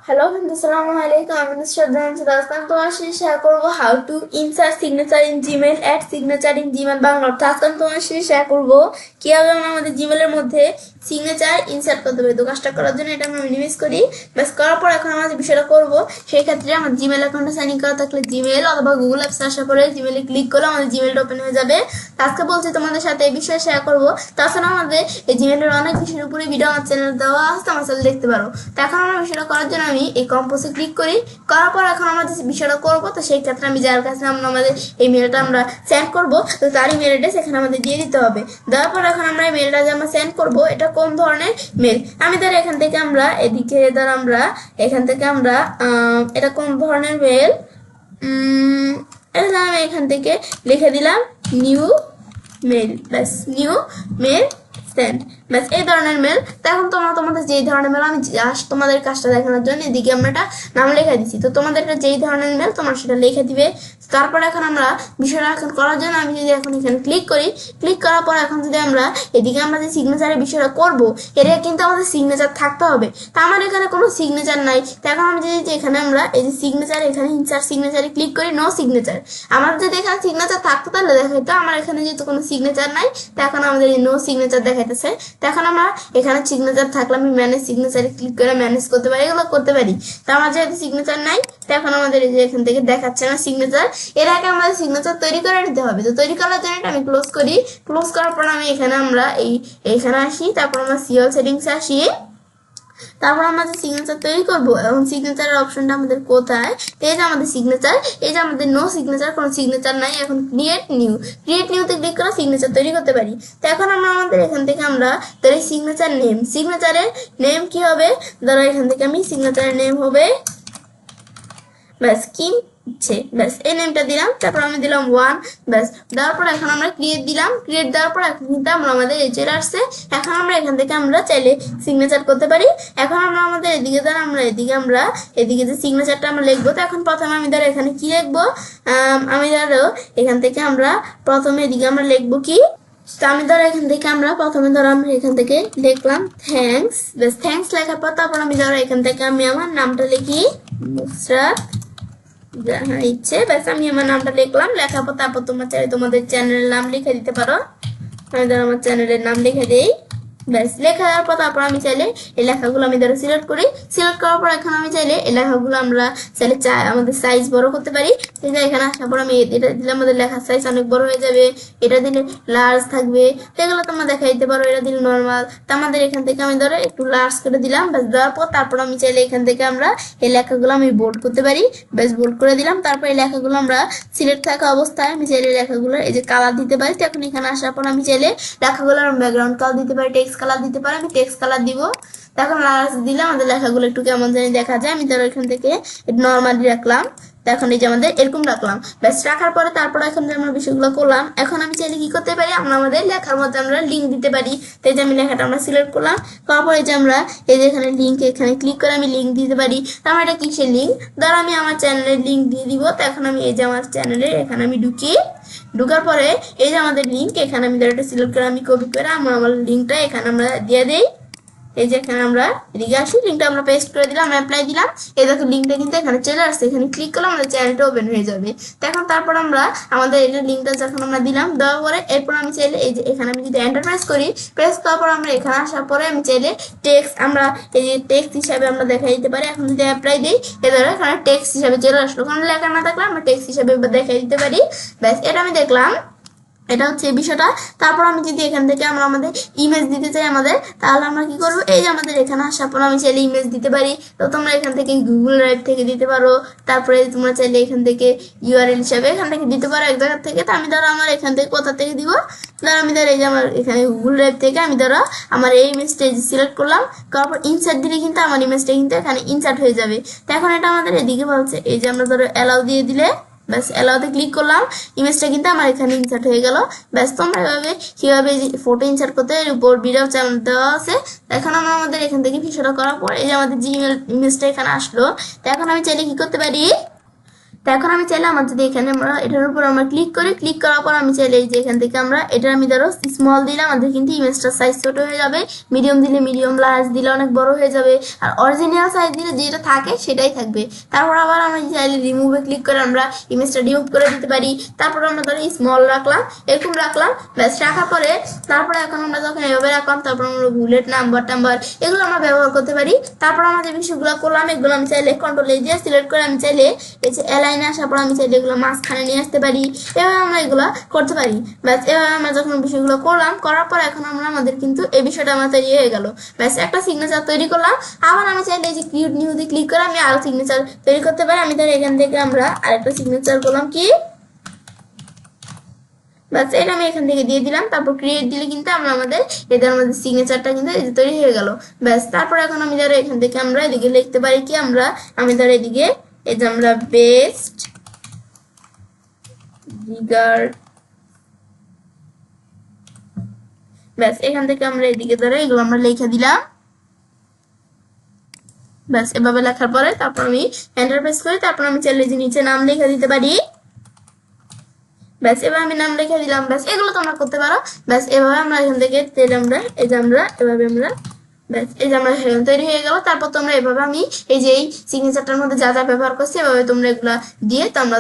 Hello friends, Assalamualaikum. I'm Mr. Dance. আজকে তোমার সাথে শেয়ার করব how to insert signature in Gmail, add signature in Gmail Bangla. আজকে তোমার সাথে শেয়ার করব কিভাবে আমরা আমাদের জিমেলের মধ্যে সিগনেচার ইনসার্ট করতে পারি। তো কাজটা করার জন্য এটা আমরা মিনিমাইজ করি। বাস করার পর এখন আমরা যে বিষয়টা করব সেই ক্ষেত্রে আমার জিমেল অ্যাকাউন্টে সাইন ইন করা থাকলে জিমেল অথবা গুগল অ্যাপস আসার পরে জিমেলে ক্লিক করলে আমাদের জিমেলটা ওপেন হয়ে যাবে। আজকে বলছি তোমাদের সাথে এই বিষয়ে শেয়ার করব। তাছাড়া আমাদের এই জিমেলের অনেক বিষয়ের উপরে ভিডিও আমার চ্যানেল দেওয়া আছে, আমার চ্যানেল দেখতে পারো। তো এখন আমরা বিষয়টা করার জন্য আমি এই কম্পোজে ক্লিক করি। করার পর এখন আমরা যে বিষয়টা করবো, তো সেই ক্ষেত্রে আমি যার কাছে আমরা আমাদের এই মেলটা আমরা সেন্ড করবো, তো তার ইমেল অ্যাড্রেস এখানে আমাদের দিয়ে দিতে হবে। দেওয়ার পর এখন আমরা এই মেলটা যে আমরা সেন্ড করবো এটা কোন ধরনের মেল, আমি ধর এখান থেকে আমরা এদিকে ধর আমরা এখান থেকে আমরা এটা কোন ধরনের মেল, এটা আমি এখান থেকে লিখে দিলাম নিউ মেল। ব্যাস নিউ মেল সেন্ড, ব্যাস এই ধরনের মেল। তো এখন তোমরা তোমাদের যেই ধরনের মেল, আমি জাস্ট তোমাদের কাজটা দেখানোর জন্য এদিকে আমরা একটা নাম লেখা দিচ্ছি। তো তোমাদের এটা যেই ধরনের মেল তোমরা সেটা লিখে দিবে। তারপর এখন আমরা বিষয়টা এখন করার জন্য আমি যদি এখন এখানে ক্লিক করি, ক্লিক করার পর এখন যদি আমরা এদিকে আমরা যে সিগনেচারের বিষয়টা করব, এটা কিন্তু আমাদের সিগনেচার থাকতে হবে। তা আমার এখানে কোনো সিগনেচার নাই। তো এখন আমি যদি এখানে আমরা এই যে সিগনেচার এখানে ইনসার্ট সিগনেচারে ক্লিক করি, নো সিগনেচার। আমার যদি এখানে সিগনেচার থাকতো তাহলে দেখাইতো, আমার এখানে যেহেতু কোনো সিগনেচার নাই তো এখন আমাদের এই নো সিগনেচার দেখাইতেছে। তো এখন আমরা এখানে সিগনেচার থাকলে আমি ম্যানেজ সিগনেচারে ক্লিক করে ম্যানেজ করতে পারি, এগুলো করতে পারি। তো আমার যেহেতু সিগনেচার নাই তো এখন আমাদের এই যে এখান থেকে দেখাচ্ছে না সিগনেচার। এর আগে আমাদের সিগনেচার তৈরি করে নিতে হবে। তো তৈরি করার জন্য এটা আমি ক্লোজ করি। ক্লোজ করার পর আমি এখানে আমরা এইখানে আসি, তারপর আমরা সিএল সেটিংসে আসি। তারপর আমরা যে সিগনেচার তৈরি করবো, এবং সিগনেচারের অপশনটা আমাদের কোথায়, তো এই যে আমাদের সিগনেচার, এই যে আমাদের নো সিগনেচার, কোনো সিগনেচার নাই। এখন ক্রিয়েট নিউতে ক্লিক করে সিগনেচার তৈরি করতে পারি। তো এখন আমরা আমাদের এখান থেকে আমরা ধরি সিগনেচার নেম, সিগনেচারের নেম কি হবে, ধরো এখান থেকে আমি সিগনেচারের নেম হবে ব্যাস কি ব্যাস এই নেমটা দিলাম। তারপর আমি দিলাম 1, ব্যাস দেওয়ার পর এখন আমরা ক্রিয়েট দিলাম। ক্রিয়েট দেওয়ার পর এখন কিন্তু আমরা আমাদের এই চলে আসছে। এখন আমরা এখান থেকে আমরা চাইলে সিগনেচার করতে পারি। এখন আমরা আমাদের এদিকে ধর আমরা এদিকে যে সিগনেচারটা আমরা লিখবো, তো এখন প্রথমে আমি ধরো এখানে কি লিখবো, আমি ধরো এখান থেকে আমরা প্রথমে এদিকে আমরা লিখবো কি, তো আমি ধরো এখান থেকে আমরা প্রথমে ধরো আমরা এখান থেকে লিখলাম থ্যাংকস। বেশ থ্যাংকস লেখার পর তারপর আমি ধরো এখান থেকে আমি আমার নামটা লিখি নুসরাত যাহা ইচ্ছে। ব্যাস আমি আমার নামটা লিখলাম। লেখার পর তারপর তোমার চাইলে তোমাদের চ্যানেলের নাম লিখে দিতে পারো। আমি ধরো আমার চ্যানেলের নাম লিখে দিই। ব্যাস লেখা দেওয়ার পর তারপর আমি চাইলে এই লেখাগুলো আমি ধরো সিলেক্ট করি। সিলেক্ট করার পর এখন আমি চাইলে এই লেখাগুলো আমরা চাইলে আমাদের সাইজ বড় করতে পারি। সেই যে এখানে আসার পর আমি এটা দিলে আমাদের লেখার সাইজ অনেক বড় হয়ে যাবে। এটা দিলে লার্জ থাকবে, তো এগুলো তোমরা দেখা দিতে পারো। এটা দিলে নর্মাল। তো আমাদের এখান থেকে আমি ধরো একটু লার্জ করে দিলাম। ব্যাস দেওয়ার পর তারপর আমি চাইলে এখান থেকে আমরা এই লেখাগুলো আমি বোল্ড করতে পারি। ব্যাস বোল্ড করে দিলাম। তারপর এই লেখাগুলো আমরা সিলেক্ট থাকা অবস্থায় আমি চাইলে লেখাগুলো এই যে কালার দিতে পারি। তো এখন এখানে আসার পর আমি চাইলে লেখাগুলোর ব্যাকগ্রাউন্ড কালার দিতে পারি, টেক্সট কালার দিতে পারি। আমি টেক্সট কালার দিব। তখন লার্জ দিলে আমাদের লেখাগুলো একটু কেমন জানি দেখা যায়। আমি ধরো এখান থেকে নর্মালি রাখলাম। এখন এই যে আমাদের এরকম রাখলাম। ব্যাস রাখার পরে তারপর এখন যে আমরা বিষয়গুলো করলাম, এখন আমি চাইলে কি করতে পারি, আমরা আমাদের লেখার মধ্যে আমরা লিঙ্ক দিতে পারি। তো এই যে আমি লেখাটা আমরা সিলেক্ট করলাম, করার পরে যে আমরা এই যে এখানে লিঙ্ক, এখানে ক্লিক করে আমি লিঙ্ক দিতে পারি। তো আমার এটা কিসের লিঙ্ক, ধরো আমি আমার চ্যানেলের লিঙ্ক দিয়ে দিব। তো এখন আমি এই যে আমার চ্যানেলের এখানে আমি ঢুকার পরে এই যে আমাদের লিঙ্ক, এখানে আমি ধরো এটা সিলেক্ট করে আমি কপি করে আমার লিঙ্কটা এখানে আমরা দিয়ে দেই। এই যে এখানে আমরা এদিকে আসি, লিঙ্কটা আমরা পেস্ট করে দিলাম, অ্যাপ্লাই দিলাম। এই দেখো লিঙ্কটা কিন্তু এখানে চলে আসছে। এখানে ক্লিক করলে আমাদের চ্যানেলটা ওপেন হয়ে যাবে। তো এখন তারপর আমরা আমাদের এই লিঙ্কটা যখন আমরা দিলাম, দেওয়ার পরে এরপর আমি চাইলে এই যে এখানে আমি যদি এন্টার প্রেস করার পর আমরা এখানে আসার পরে আমি চাইলে টেক্সট আমরা এই যে টেক্সট হিসাবে আমরা দেখাই দিতে পারি। এখন যদি অ্যাপ্লাই দিই, এ ধরো এখানে টেক্সট হিসাবে চলে আসলো। কারণ লেখা না থাকলে আমরা টেক্সট হিসাবে দেখাই দিতে পারি। ব্যাস এটা আমি দেখলাম, এটা হচ্ছে এই বিষয়টা। তারপর আমি যদি এখান থেকে আমরা আমাদের ইমেজ দিতে চাই আমাদের, তাহলে আমরা কি করবো, এই যে আমাদের এখানে আসার পর আমি চাইলে ইমেজ দিতে পারি। তো তোমরা এখান থেকে গুগল ড্রাইভ থেকে দিতে পারো। তারপরে তোমরা চাইলে এখান থেকে ইউআরএল হিসাবে এখান থেকে দিতে পারো এক জায়গা থেকে। তো আমি ধরো আমার এখান থেকে কোথা থেকে দিব, ধরো আমি ধরো এই যে আমার এখানে গুগল ড্রাইভ থেকে আমি ধরো আমার এই ইমেজটা সিলেক্ট করলাম। করার পর ইনসার্ট দিলে কিন্তু আমার ইমেজটা কিন্তু এখানে ইনসার্ট হয়ে যাবে। তো এখন এটা আমাদের এদিকে বলছে এই যে আমরা ধরো অ্যালাউ দিয়ে দিলে, ব্যাস অ্যালাউতে ক্লিক করলাম, ইমেজটা কিন্তু আমার এখানে ইনসার্ট হয়ে গেল। ব্যাস তোমরা এভাবে কিভাবে ফটো ইনসার্ট করতে এর উপর ভিডিও চ্যানেল দেওয়া আছে। এখন আমরা আমাদের এখান থেকে ভিডিওটা করার পর এই যে আমাদের জিমেল ইমেজটা এখানে আসলো। তো এখন আমি চাইলে কি করতে পারি, তো এখন আমি চাইলে আমার যদি এখানে আমরা এটার উপর আমরা ক্লিক করি, ক্লিক করার পর আমি চাইলে এই যে এখান থেকে আমরা এটা আমি ধরো স্মল দিলে আমাদের কিন্তু ইমেজটার সাইজ ছোট হয়ে যাবে, মিডিয়াম দিলে মিডিয়াম, লার্জ দিলে অনেক বড় হয়ে যাবে, আর অরিজিনাল সাইজ দিলে যেটা থাকে সেটাই থাকবে। তারপর আবার আমরা চাইলে রিমুভে ক্লিক করে আমরা ইমেজটা রিমুভ করে দিতে পারি। তারপর আমরা ধরো স্মল রাখলাম, এরকম রাখলাম, ব্যাস রাখার পরে তারপরে এখন আমরা যখন এভাবে রাখলাম তারপর আমরা বুলেট নাম্বার এগুলো আমরা ব্যবহার করতে পারি। তারপর আমরা যে বিষয়গুলো করলাম এগুলো আমি চাইলে কন্ট্রোল এ দিয়ে সিলেক্ট করে আমি চাইলে এই যে অ্যালাইনে আসার পর আমি চাইলে এগুলো মাঝখানে নিয়ে আসতে পারি, এভাবে আমরা এগুলো করতে পারি। ব্যাস এভাবে আমরা যখন বিষয়গুলো করলাম, করার পর এখন আমরা আমাদের কিন্তু এই বিষয়টা আমার তৈরি হয়ে গেল। ব্যাস একটা সিগনেচার তৈরি করলাম। আবার আমি চাইলে এই যে ক্রিয়েট নিউ দিয়ে ক্লিক করে আমি আরো সিগনেচার তৈরি করতে পারি। আমি ধর এখান থেকে আমরা আরেকটা সিগনেচার করলাম কি, বাস এটা আমি এখান থেকে দিয়ে দিলাম। তারপর ক্রিয়েট দিলে কিন্তু আমরা আমাদের এদের আমাদের সিগনেচারটা কিন্তু তৈরি হয়ে গেল। ব্যাস তারপর এখন আমি ধরো এখান থেকে আমরা এদিকে লিখতে পারি কি, আমি ধরো এদিকে এই যে আমরা বেস্ট রিগার্ড, ব্যাস এখান থেকে আমরা এদিকে ধরো এগুলো আমরা লিখে দিলাম। ব্যাস এভাবে লেখার পরে তারপর আমি এন্টার প্রেস করি, তারপর আমি চাইলে যে নিচে নাম লিখে দিতে পারি। ব্যাস এবার আমি নাম লিখে দিলাম। ব্যাস এগুলো তোমরা করতে পারো। ব্যাস এভাবে আমরা এখান থেকে আমরা এই যে আমরা এভাবে আমরা ব্যাস এই যে আমরা তৈরি হয়ে গেল। তারপর তোমরা এভাবে আমি এই যে এই সিগনেচারটার মধ্যে যা যা ব্যবহার করছি এভাবে তোমরা এগুলা দিয়ে তোমরা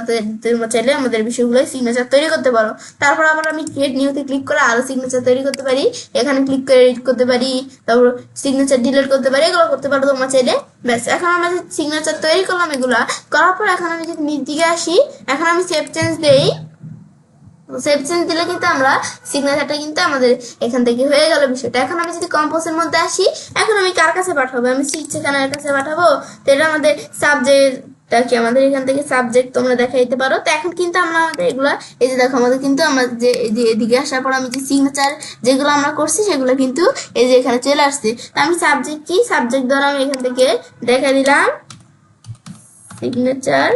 চাইলে আমাদের বিষয়গুলো সিগনেচার তৈরি করতে পারো। তারপর আবার আমি ক্রিয়েট নিউতে ক্লিক করে আরো সিগনেচার তৈরি করতে পারি, এখানে ক্লিক করে এডিট করতে পারি, তারপর সিগনেচার ডিলিট করতে পারি, এগুলো করতে পারো তোমরা চাইলে। ব্যাস এখন আমরা যে সিগনেচার তৈরি করলাম এগুলা করার পর এখন আমি যদি নিচ দিকে আসি, এখন আমি সেভ চেঞ্জ দেই। সেভ চেঞ্জ দিলে কিন্তু আমরা সিগনেচারটা কিন্তু আমাদের এখান থেকে হয়ে গেল বিষয়টা। এখন আমি যদি কম্পোজের মধ্যে আসি, এখন আমি কার কাছে পাঠাবো, আমি শিক্ষকের কাছে পাঠাবো। তো এটা আমাদের সাবজেক্টটা কি, আমাদের এখান থেকে সাবজেক্ট তোমরা দেখা দিতে পারো। তো এখন কিন্তু আমরা আমাদের এগুলা এই যে দেখো আমাদের কিন্তু আমরা যে এদিকে আসার পর আমি যে সিগনেচার যেগুলো আমরা করছি সেগুলো কিন্তু এই যে এখানে চলে আসছে। তো আমি সাবজেক্ট কি, সাবজেক্ট দ্বারা আমি এখান থেকে দেখা দিলাম সিগনেচার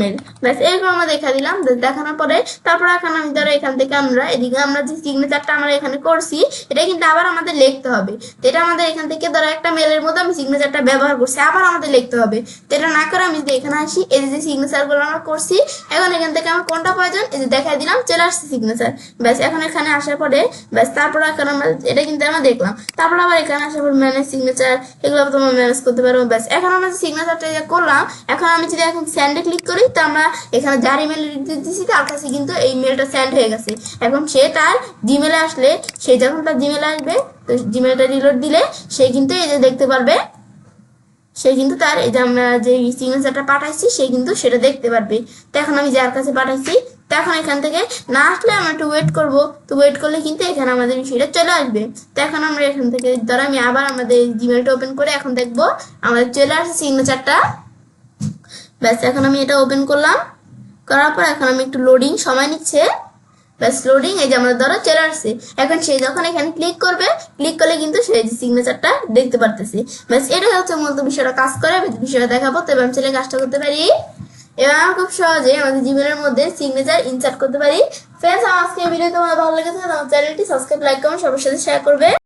মেল। ব্যাস এরকম আমরা দেখা দিলাম। দেখানোর পরে তারপর এখন আমি ধরো এখান থেকে আমরা এদিকে আমরা যে সিগনেচারটা আমরা এখানে করছি এটা কিন্তু আবার আমাদের লিখতে হবে। তো এটা আমাদের এখান থেকে ধরো একটা মেলের মধ্যে আমি সিগনেচারটা ব্যবহার করছি, আবার আমাদের লিখতে হবে। তো এটা না করে আমি যদি এখানে আসি, এই যে সিগনেচার গুলো আমরা করছি, এখন এখান থেকে আমার কোনটা প্রয়োজন এই যে দেখাই দিলাম, চলে আসছে সিগনেচার। ব্যাস এখন এখানে আসার পরে ব্যাস তারপর এখন আমরা এটা কিন্তু আমরা দেখলাম। তারপর আবার এখানে আসার পর ম্যানেজ সিগনেচার, এগুলো তোমরা ম্যানেজ করতে পারো। ব্যাস এখন আমরা সিগনেচারটা করলাম। এখন আমি যদি এখন স্যান্ডে ক্লিক করি, তো আমরা এখানে যার ইমেল দিচ্ছি তার কাছে কিন্তু এই মেলটা সেন্ড হয়ে গেছে। এখন সে তার জিমেলে আসলে, সে যখন তার জিমেলে আসবে তো জিমেলটা রিলোড দিলে সে কিন্তু এই যে দেখতে পারবে, সে কিন্তু তার এই যে আমরা যে সিগনেচারটা পাঠাইছি সে কিন্তু সেটা দেখতে পারবে। তো এখন আমি যার কাছে পাঠাইছি, তো এখন এখান থেকে না আসলে আমরা একটু ওয়েট করবো। তো ওয়েট করলে কিন্তু এখানে আমাদের বিষয়টা চলে আসবে। তো এখন আমরা এখান থেকে ধরো আমি আবার আমাদের জিমেলটা ওপেন করে এখন দেখবো আমাদের চলে আসছে সিগনেচারটা। ব্যাস এখন আমি এটা ওপেন করলাম, করার পর এখন আমি একটু লোডিং সময় নিচ্ছে। ব্যাস লোডিং, এই যে আমাদের ধরো চলে আসছে। এখন সে যখন এখানে ক্লিক করবে, ক্লিক করলে কিন্তু সে যে সিগনেচারটা দেখতে পারতেছে। ব্যাস এটা হচ্ছে মূলত বিষয়টা কাজ করে। বিষয়টা দেখাবো। তো এবার আমি চলে কাজটা করতে পারি। এবার আমরা খুব সহজে আমাদের জিমেলের মধ্যে সিগনেচার ইনসার্ট করতে পারি। ফ্রেন্ডস, আজকে ভিডিও তোমাদের ভালো লেগেছে আমার চ্যানেলটি সাবস্ক্রাইব, লাইক, কমেন্ট সবার সাথে শেয়ার করবে।